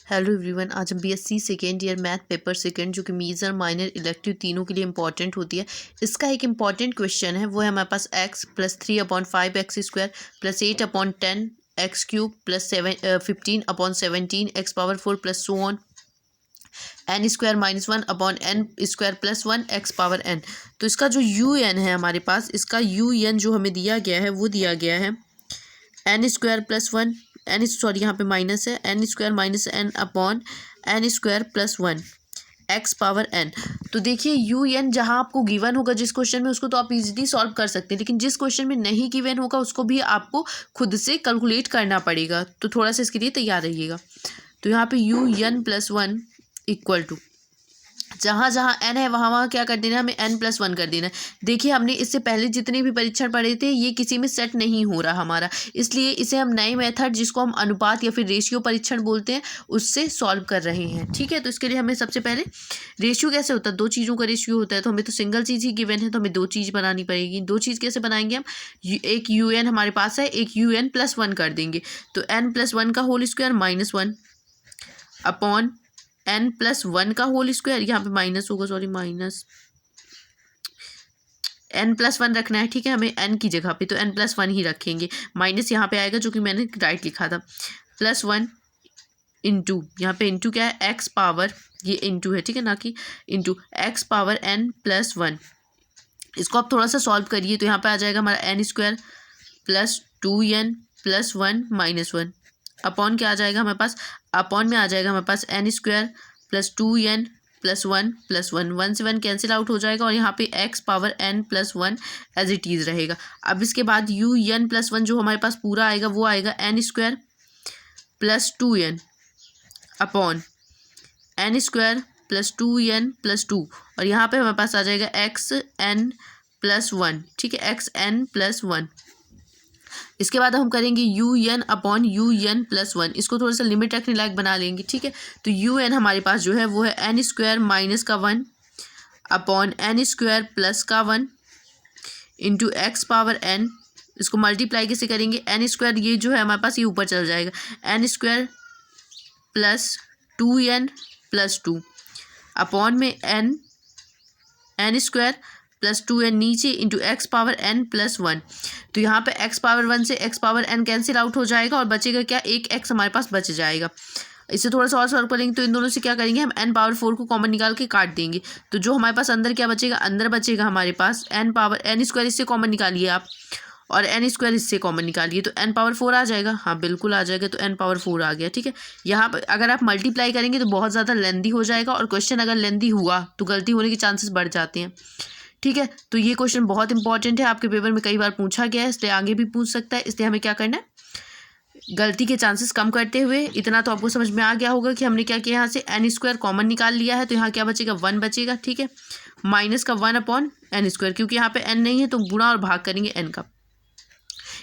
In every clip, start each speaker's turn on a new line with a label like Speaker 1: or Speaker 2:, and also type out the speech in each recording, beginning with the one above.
Speaker 1: Hello everyone, आज हम BSc second year math paper second जो कि मेजर माइनर इलेक्टिव तीनों के लिए इंपॉर्टेंट होती है, इसका एक इंपॉर्टेंट क्वेश्चन है। वो है हमारे पास x plus 3/5x² plus 8/10x³ plus 15/17x⁴ plus so on n² - 1/n² plus 1x⁴n। तो इसका जो un है हमारे पास, इसका un जो हमें दिया गया है वो दिया गया है n² प्लस 1 n, सॉरी यहाँ पे माइनस है, n² - n/n² प्लस 1 x⁴n। तो देखिए un जहाँ आपको गिवन होगा जिस क्वेश्चन में, उसको तो आप इजीली सॉल्व कर सकते हैं, लेकिन जिस क्वेश्चन में नहीं गिवन होगा उसको भी आपको खुद से कैलकुलेट करना पड़ेगा। तो थोड़ा सा इसके लिए तैयार रहिएगा। तो यहाँ पे un प्लस 1 इक्वल टू, जहाँ जहाँ n है वहाँ वहाँ क्या कर देना है, हमें n+1 कर देना है। देखिए हमने इससे पहले जितने भी परीक्षण पढ़े थे ये किसी में सेट नहीं हो रहा हमारा, इसलिए इसे हम नए मेथड जिसको हम अनुपात या फिर रेशियो परीक्षण बोलते हैं उससे सॉल्व कर रहे हैं। ठीक है, तो इसके लिए हमें सबसे पहले रेशियो कैसे होता है, दो चीज़ों का रेशियो होता है। तो हमें तो सिंगल चीज़ ही गिवन है, तो हमें दो चीज़ बनानी पड़ेगी। दो चीज़ कैसे बनाएंगे हम, एक un हमारे पास है, एक un+1 कर देंगे। तो n+1 का होल स्क्वायर -1 अपॉन n+1 का होल स्क्वायर, यहाँ पे माइनस होगा, सॉरी माइनस n+1 रखना है। ठीक है, हमें n की जगह पे तो n+1 ही रखेंगे, माइनस यहाँ पे आएगा जो कि मैंने राइट लिखा था, प्लस 1 इंटू, यहाँ पे इंटू क्या है, x पावर, ये इंटू है, ठीक है, ना कि इंटू x⁴n+1। इसको आप थोड़ा सा सॉल्व करिए तो यहाँ पे आ जाएगा हमारा n² plus 2n plus 1 - 1 upon क्या आ जाएगा हमारे पास, अपॉन में आ जाएगा हमारे पास n² plus 2n plus 1 plus 1, 1 से 1 कैंसिल आउट हो जाएगा और यहाँ पे x⁴n+1 एज इट इज़ रहेगा। अब इसके बाद un+1 जो हमारे पास पूरा आएगा वो आएगा n² plus 2n upon n² plus 2n plus 2, और यहाँ पे हमारे पास आ जाएगा xn+1। ठीक है, xn+1। इसके बाद हम करेंगे un/un+1, इसको थोड़ा सा लिमिट रखने लायक बना लेंगे। ठीक है, तो un हमारे पास जो है वो है n² - 1 upon n² plus 1 into x⁴n। इसको मल्टीप्लाई कैसे करेंगे, n², ये जो है हमारे पास ये ऊपर चल जाएगा, n² plus 2n plus 2 upon में n² प्लस 2n नीचे इंटू x⁴n+1। तो यहाँ पे x⁴1 से x⁴n कैंसिल आउट हो जाएगा और बचेगा क्या, एक x हमारे पास बच जाएगा। इससे थोड़ा सा और सॉल्व करेंगे तो इन दोनों से क्या करेंगे, हम n⁴ को कॉमन निकाल के काट देंगे। तो जो हमारे पास अंदर क्या बचेगा, अंदर बचेगा हमारे पास n² इससे कॉमन निकालिए आप, और n² इससे कॉमन निकालिए तो n⁴ आ जाएगा। हाँ बिल्कुल आ जाएगा, तो n⁴ आ गया। ठीक है, यहाँ पर अगर आप मल्टीप्लाई करेंगे तो बहुत ज़्यादा लेंदी हो जाएगा, और क्वेश्चन अगर लेंदी हुआ तो गलती होने के चांसेस बढ़ जाते हैं। ठीक है, तो ये क्वेश्चन बहुत इंपॉर्टेंट है, आपके पेपर में कई बार पूछा गया है, इसलिए आगे भी पूछ सकता है। इसलिए हमें क्या करना है, गलती के चांसेस कम करते हुए, इतना तो आपको समझ में आ गया होगा कि हमने क्या किया, यहाँ से n² कॉमन निकाल लिया है, तो यहाँ क्या बचेगा, 1 बचेगा। ठीक है, माइनस का 1/n², क्योंकि यहाँ पे n नहीं है तो गुणा और भाग करेंगे n का।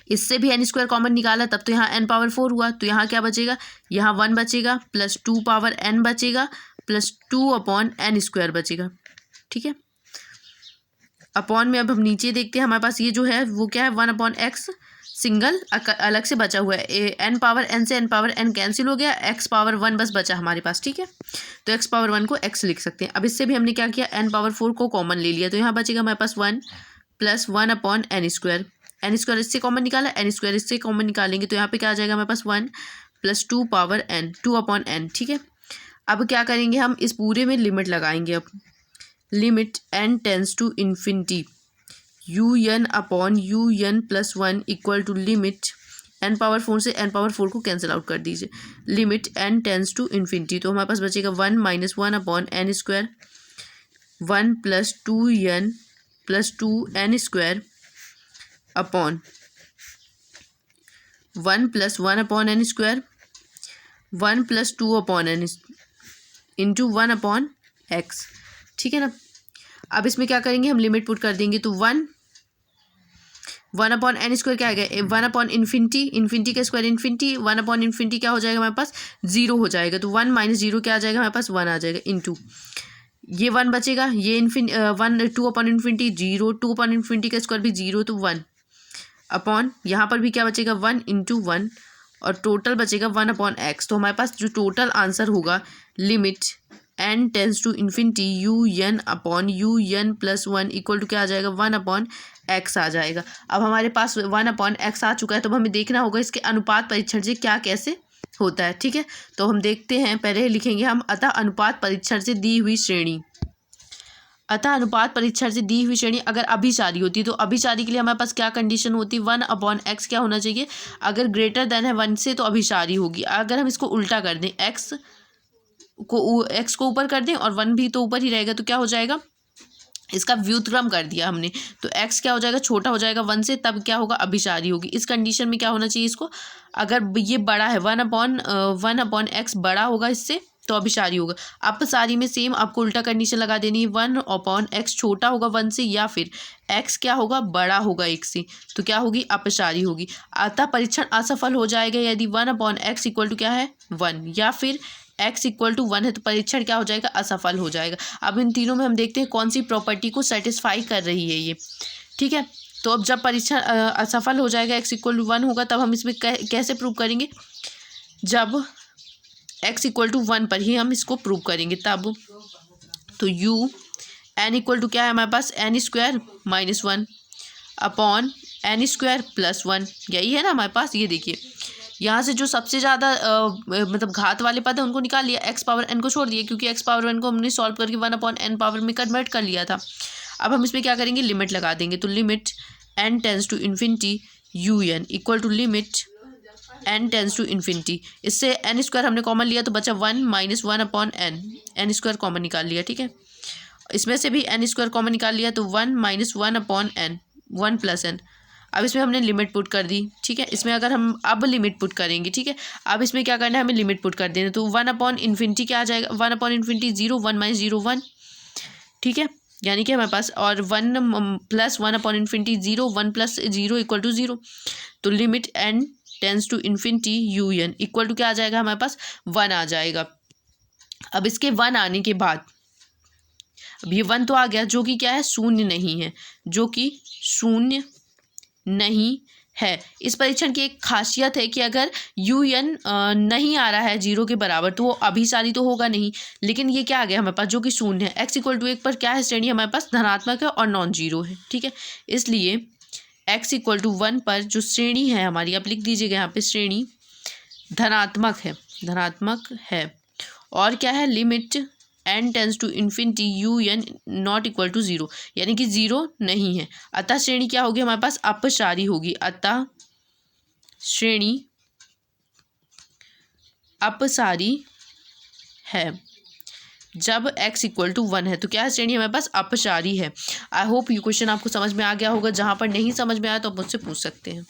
Speaker 1: इससे भी n² कॉमन निकाला तब तो यहाँ n⁴ हुआ, तो यहाँ क्या बचेगा, यहाँ 1 बचेगा प्लस 2/n बचेगा प्लस 2/n² बचेगा। ठीक है, अपॉन में अब हम नीचे देखते हैं, हमारे पास ये जो है वो क्या है, 1/x सिंगल अलग से बचा हुआ है, n⁴n से n⁴n कैंसिल हो गया, x⁴1 बस बचा हमारे पास। ठीक है, तो x⁴1 को x लिख सकते हैं। अब इससे भी हमने क्या किया, n⁴ को कॉमन ले लिया, तो यहाँ बचेगा हमारे पास 1 प्लस 1/n², n² इससे कॉमन निकाला, n² इससे कॉमन निकालेंगे तो यहाँ पे क्या आ जाएगा हमारे पास 1 प्लस 2/n। ठीक है, अब क्या करेंगे, हम इस पूरे में लिमिट लगाएंगे। अब limit n tends to infinity un/un+1 equal to limit n⁴ से n⁴ को कैंसिल आउट कर दीजिए, limit n tends to infinity. तो हमारे पास बचेगा 1 - 1/n², 1 plus 2n plus 2n² upon 1 plus 1/n², 1 plus 2/n into 1/x। ठीक है ना, अब इसमें क्या करेंगे, हम लिमिट पुट कर देंगे, तो 1/n² क्या आ गया, 1/∞, इन्फिनिटी का स्क्वायर इन्फिनिटी, 1/∞ क्या हो जाएगा हमारे पास, 0 हो जाएगा। तो 1 - 0 क्या आ जाएगा हमारे पास, 1 आ जाएगा, इंटू ये 1 बचेगा, ये 1 2/∞ 0, 2/∞ का स्क्वायर भी 0, तो 1 अपॉन यहाँ पर भी क्या बचेगा, 1 इंटू 1 और टोटल बचेगा 1/x। तो हमारे पास जो टोटल आंसर होगा limit n tends to infinity un/un + 1 equal to क्या आ जाएगा 1/x आ जाएगा। अब हमारे पास 1/x आ चुका है, तो हमें देखना होगा इसके अनुपात परीक्षण से क्या कैसे होता है। ठीक है, तो हम देखते हैं। पहले लिखेंगे हम अतः अनुपात परीक्षण से दी हुई श्रेणी। अतः अनुपात परीक्षण से दी हुई श्रेणी अगर अभिसारी होती है, तो अभिसारी के लिए हमारे पास क्या कंडीशन होती है 1/x क्या होना चाहिए, अगर ग्रेटर देन है 1 से तो अभिसारी होगी। अगर हम इसको उल्टा कर दें, x को ऊपर कर दें और 1 भी तो ऊपर ही रहेगा, तो क्या हो जाएगा, इसका व्युत्क्रम कर दिया हमने, तो x क्या हो जाएगा, छोटा हो जाएगा 1 से, तब क्या होगा, अभिसारी होगी। इस कंडीशन में क्या होना चाहिए इसको, अगर ये बड़ा है 1/x बड़ा होगा इससे तो अभिसारी होगा। अपसारी में सेम आपको उल्टा कंडीशन लगा देनी है, 1/x छोटा होगा 1 से या फिर x क्या होगा, बड़ा होगा 1 से, तो क्या होगी, अपसारी होगी। अतः परीक्षण असफल हो जाएगा यदि 1/x इक्वल टू क्या है 1 या फिर x इक्वल टू 1 है, तो परीक्षण क्या हो जाएगा, असफल हो जाएगा। अब इन तीनों में हम देखते हैं कौन सी प्रॉपर्टी को सेटिस्फाई कर रही है ये। ठीक है, तो अब जब परीक्षण असफल हो जाएगा, x इक्वल टू 1 होगा, तब हम इसमें कैसे प्रूव करेंगे, जब x इक्वल टू 1 पर ही हम इसको प्रूव करेंगे तब। तो u n इक्वल टू क्या है हमारे पास, n² - 1 अपॉन n² + 1, यही है ना हमारे पास। ये देखिए यहाँ से जो सबसे ज़्यादा मतलब घात वाले पद है उनको निकाल लिया, x पावर n को छोड़ दिया, क्योंकि x पावर n को हमने सॉल्व करके 1/n पावर में कन्वर्ट कर लिया था। अब हम इसमें क्या करेंगे, लिमिट लगा देंगे, तो limit n tends to infinity un equal to limit n tends to infinity. इससे n² हमने कॉमन लिया तो बचा 1 - 1/n, n² कॉमन निकाल लिया। ठीक है, इसमें से भी n² कॉमन निकाल लिया तो 1 - 1/n 1 + n। अब इसमें हमने लिमिट पुट कर दी। ठीक है, इसमें अगर हम अब लिमिट पुट करेंगे, ठीक है, अब इसमें क्या करना है, हमें लिमिट पुट कर देना, तो 1/∞ क्या आ जाएगा, 1/∞ 0 1 - 0 1। ठीक है, यानी कि हमारे पास और 1 + 1/∞ 0 1 + 0 इक्वल टू 0। तो limit n tends to infinity un equal to क्या आ जाएगा, हमारे पास 1 आ जाएगा। अब इसके 1 आने के बाद, अब ये 1 तो आ गया, जो कि क्या है, शून्य नहीं है, जो कि शून्य नहीं है। इस परीक्षण की एक खासियत है कि अगर un नहीं आ रहा है 0 के बराबर, तो वो अभिसारी तो होगा नहीं, लेकिन ये क्या आ गया हमारे पास, जो कि शून्य है। x इक्वल टू 1 पर क्या है, श्रेणी हमारे पास धनात्मक है और नॉन जीरो है। ठीक है, इसलिए x इक्वल टू 1 पर जो श्रेणी है हमारी, आप लिख दीजिएगा यहाँ पे, श्रेणी धनात्मक है और क्या है, limit n tends to infinity un not equal to 0, यानी कि 0 नहीं है। अतः श्रेणी क्या होगी हमारे पास, अपसारी होगी। अतः श्रेणी अपसारी है जब x इक्वल टू 1 है, तो क्या है, श्रेणी हमारे पास अपसारी है। आई होप ये क्वेश्चन आपको समझ में आ गया होगा। जहाँ पर नहीं समझ में आया तो आप मुझसे पूछ सकते हैं।